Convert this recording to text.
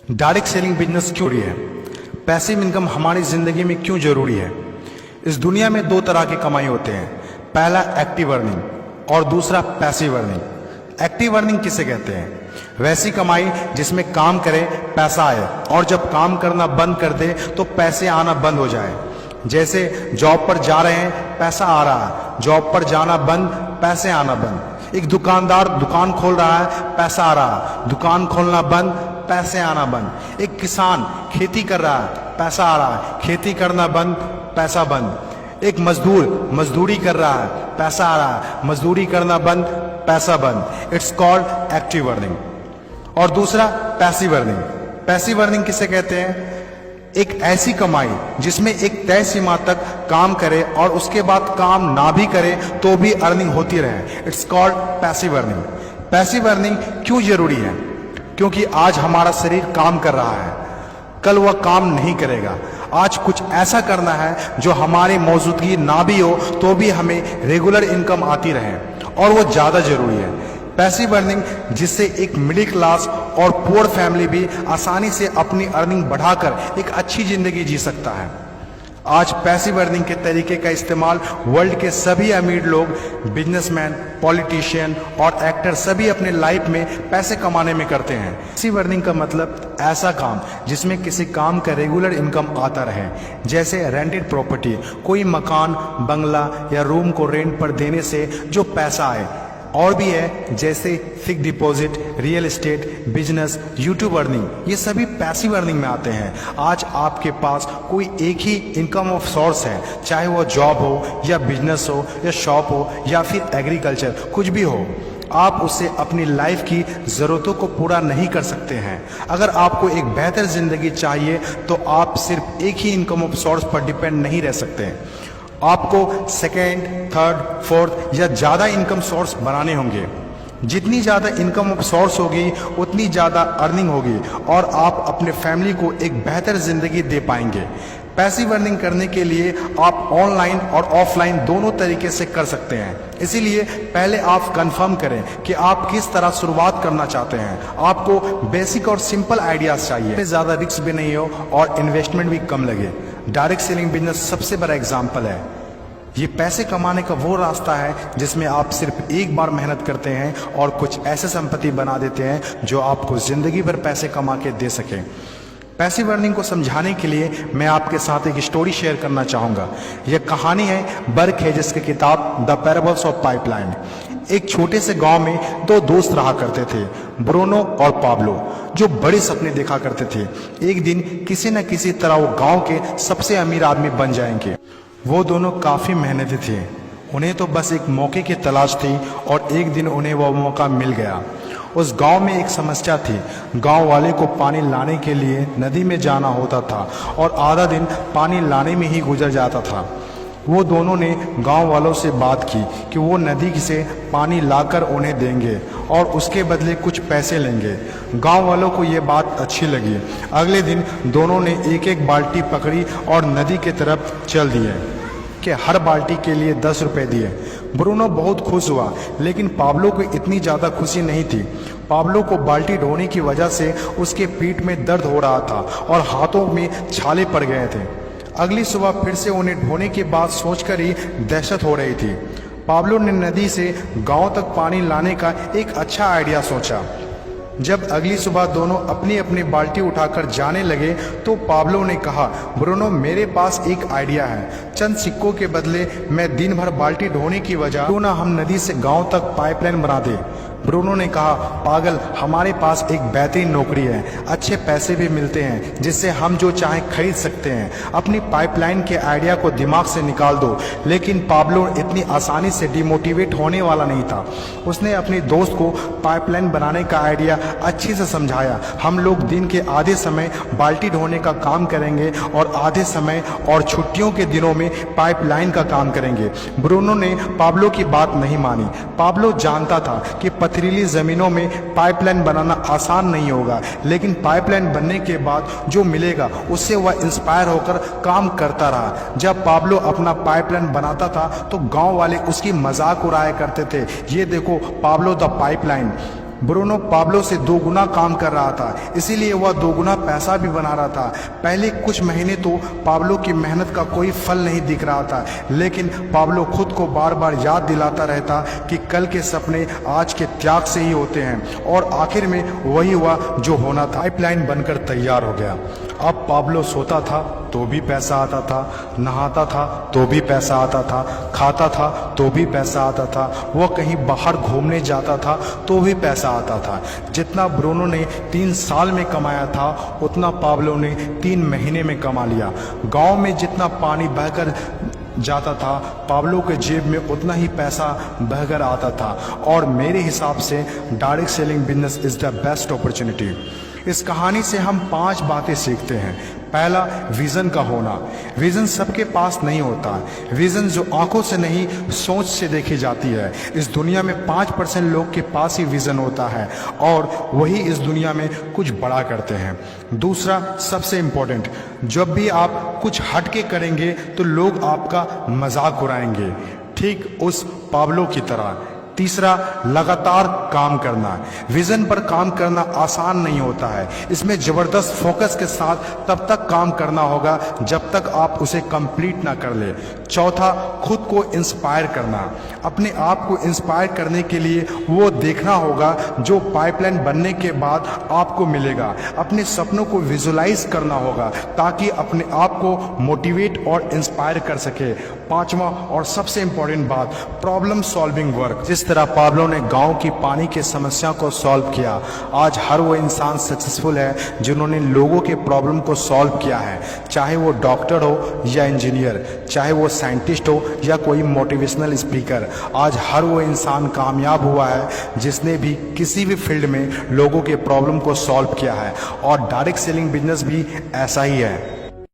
Direct selling business क्यों जरूरी है? पैसिव इनकम हमारी जिंदगी में क्यों जरूरी है? इस दुनिया में दो तरह की कमाई होते हैं, पहला एक्टिव अर्निंग और दूसरा पैसिव अर्निंग। एक्टिव अर्निंग किसे कहते हैं? वैसी कमाई जिसमें काम करे पैसा आए और जब काम करना बंद कर दे तो पैसे आना बंद हो जाए। जैसे जॉब पर जा रहे हैं, पैसा आ रहा है, जॉब पर जाना बंद, पैसे आना बंद। एक दुकानदार दुकान खोल रहा है, पैसा आ रहा है, दुकान खोलना बंद, पैसे आना बंद। एक किसान खेती कर रहा है, पैसा आ रहा है, खेती करना बंद, पैसा बंद। एक मजदूर मजदूरी कर रहा है, पैसा आ रहा है, मजदूरी करना बंद, पैसा बंद। It's called active earning. और दूसरा पैसिव अर्निंग। पैसिव अर्निंग किसे कहते हैं? एक ऐसी कमाई जिसमें एक तय सीमा तक काम करे और उसके बाद काम ना भी करे तो भी अर्निंग होती रहे। It's called passive earning. Passive earning क्यों जरूरी है? क्योंकि आज हमारा शरीर काम कर रहा है, कल वह काम नहीं करेगा। आज कुछ ऐसा करना है जो हमारी मौजूदगी ना भी हो तो भी हमें रेगुलर इनकम आती रहे, और वो ज्यादा जरूरी है। पैसिव अर्निंग जिससे एक मिडिल क्लास और पुअर फैमिली भी आसानी से अपनी अर्निंग बढ़ाकर एक अच्छी जिंदगी जी सकता है। आज पैसिव अर्निंग के तरीके का इस्तेमाल वर्ल्ड के सभी अमीर लोग, बिजनेसमैन, पॉलिटिशियन और एक्टर सभी अपने लाइफ में पैसे कमाने में करते हैं। पैसिव अर्निंग का मतलब ऐसा काम जिसमें किसी काम का रेगुलर इनकम आता रहे, जैसे रेंटेड प्रॉपर्टी, कोई मकान, बंगला या रूम को रेंट पर देने से जो पैसा आए। और भी है जैसे fix deposit, real estate, business, YouTube earning, ये सभी पैसिव अर्निंग में आते हैं। आज आपके पास कोई एक ही इनकम ऑफ सोर्स है, चाहे वो जॉब हो या बिजनेस हो या शॉप हो या फिर एग्रीकल्चर, कुछ भी हो। आप उससे अपनी लाइफ की ज़रूरतों को पूरा नहीं कर सकते हैं। अगर आपको एक बेहतर जिंदगी चाहिए तो आप सिर्फ एक ही इनकम ऑफ सोर्स पर डिपेंड नहीं रह सकते। आपको सेकेंड, थर्ड, फोर्थ या ज़्यादा इनकम सोर्स बनाने होंगे। जितनी ज़्यादा इनकम ऑफ सोर्स होगी उतनी ज़्यादा अर्निंग होगी और आप अपने फैमिली को एक बेहतर ज़िंदगी दे पाएंगे। पैसिव अर्निंग करने के लिए आप ऑनलाइन और ऑफलाइन दोनों तरीके से कर सकते हैं। इसीलिए पहले आप कंफर्म करें कि आप किस तरह शुरुआत करना चाहते हैं। आपको बेसिक और सिंपल आइडियाज चाहिए, ज़्यादा रिस्क भी नहीं हो और इन्वेस्टमेंट भी कम लगे। डायरेक्ट सेलिंग बिजनेस सबसे बड़ा एग्जाम्पल है। ये पैसे कमाने का वो रास्ता है जिसमें आप सिर्फ एक बार मेहनत करते हैं और कुछ ऐसे संपत्ति बना देते हैं जो आपको जिंदगी भर पैसे कमा के दे सके। पैसिव अर्निंग को समझाने के लिए मैं आपके साथ एक स्टोरी शेयर करना चाहूँगा। यह कहानी है बर्क हेजेस की किताब द पैराबल्स ऑफ पाइपलाइन। एक छोटे से गांव में दो दोस्त रहा करते थे, ब्रूनो और पाब्लो, जो बड़े सपने देखा करते थे। एक दिन किसी न किसी तरह वो गांव के सबसे अमीर आदमी बन जाएंगे। वो दोनों काफ़ी मेहनती थे, उन्हें तो बस एक मौके की तलाश थी और एक दिन उन्हें वह मौका मिल गया। उस गांव में एक समस्या थी। गांव वाले को पानी लाने के लिए नदी में जाना होता था और आधा दिन पानी लाने में ही गुजर जाता था। वो दोनों ने गांव वालों से बात की कि वो नदी से पानी लाकर उन्हें देंगे और उसके बदले कुछ पैसे लेंगे। गांव वालों को ये बात अच्छी लगी। अगले दिन दोनों ने एक एक बाल्टी पकड़ी और नदी की तरफ चल दिए कि हर बाल्टी के लिए 10 रुपए दिए। ब्रूनो बहुत खुश हुआ, लेकिन पाब्लो को इतनी ज़्यादा खुशी नहीं थी। पाब्लो को बाल्टी ढोने की वजह से उसके पीठ में दर्द हो रहा था और हाथों में छाले पड़ गए थे। अगली सुबह फिर से उन्हें ढोने की बात सोचकर ही दहशत हो रही थी। पाब्लो ने नदी से गांव तक पानी लाने का एक अच्छा आइडिया सोचा। जब अगली सुबह दोनों अपनी अपनी बाल्टी उठाकर जाने लगे तो पाब्लो ने कहा, ब्रूनो मेरे पास एक आइडिया है। चंद सिक्कों के बदले मैं दिन भर बाल्टी ढोने की वजह क्यों ना हम नदी से गांव तक पाइपलाइन बना दें। ब्रूनो ने कहा, पागल, हमारे पास एक बेहतरीन नौकरी है, अच्छे पैसे भी मिलते हैं जिससे हम जो चाहें खरीद सकते हैं। अपनी पाइपलाइन के आइडिया को दिमाग से निकाल दो। लेकिन पाब्लो इतनी आसानी से डिमोटिवेट होने वाला नहीं था। उसने अपने दोस्त को पाइपलाइन बनाने का आइडिया अच्छे से समझाया। हम लोग दिन के आधे समय बाल्टी ढोने का काम करेंगे और आधे समय और छुट्टियों के दिनों में पाइपलाइन का काम करेंगे। ब्रूनो ने पाब्लो की बात नहीं मानी। पाब्लो जानता था कि पथरीली जमीनों में पाइपलाइन बनाना आसान नहीं होगा, लेकिन पाइपलाइन बनने के बाद जो मिलेगा उससे वह इंस्पायर होकर काम करता रहा। जब पाब्लो अपना पाइपलाइन बनाता था तो गांव वाले उसकी मजाक उड़ाया करते थे, ये देखो Pablo the pipeline. Bruno Pablo से 2 गुना काम कर रहा था, इसीलिए वह 2 गुना पैसा भी बना रहा था। पहले कुछ महीने तो पाब्लो की मेहनत का कोई फल नहीं दिख रहा था, लेकिन पाब्लो खुद को बार बार याद दिलाता रहता कि कल के सपने आज के त्याग से ही होते हैं, और आखिर में वही हुआ जो होना था। पाइपलाइन बनकर तैयार हो गया। अब पाब्लो सोता था तो भी पैसा आता था, नहाता था तो भी पैसा आता था, खाता था तो भी पैसा आता था, वह कहीं बाहर घूमने जाता था तो भी पैसा आता था। जितना ब्रूनो ने 3 साल में कमाया था उतना पाब्लो ने 3 महीने में कमा लिया। गांव में जितना पानी बहकर जाता था, पाब्लो के जेब में उतना ही पैसा बहकर आता था। और मेरे हिसाब से direct selling business is the best opportunity. इस कहानी से हम 5 बातें सीखते हैं। पहला, विजन का होना। विजन सबके पास नहीं होता। विजन जो आंखों से नहीं सोच से देखी जाती है। इस दुनिया में 5% लोग के पास ही विजन होता है और वही इस दुनिया में कुछ बड़ा करते हैं। दूसरा, सबसे इम्पोर्टेंट, जब भी आप कुछ हटके करेंगे तो लोग आपका मजाक उड़ाएंगे, ठीक उस पाब्लो की तरह। तीसरा, लगातार काम करना। विजन पर काम करना आसान नहीं होता है, इसमें जबरदस्त फोकस के साथ तब तक काम करना होगा जब तक आप उसे कंप्लीट ना कर ले। चौथा, खुद को इंस्पायर करना। अपने आप को इंस्पायर करने के लिए वो देखना होगा जो पाइपलाइन बनने के बाद आपको मिलेगा। अपने सपनों को विजुलाइज करना होगा ताकि अपने आप को मोटिवेट और इंस्पायर कर सके। पांचवा और सबसे इंपॉर्टेंट बात, प्रॉब्लम सॉल्विंग वर्क। जिस तरह पाब्लो ने गांव की पानी की समस्या को सॉल्व किया, आज हर वो इंसान सक्सेसफुल है जिन्होंने लोगों के प्रॉब्लम को सॉल्व किया है, चाहे वो डॉक्टर हो या इंजीनियर, चाहे वो साइंटिस्ट हो या कोई मोटिवेशनल स्पीकर। आज हर वो इंसान कामयाब हुआ है जिसने भी किसी भी फील्ड में लोगों के प्रॉब्लम को सॉल्व किया है, और डायरेक्ट सेलिंग बिजनेस भी ऐसा ही है।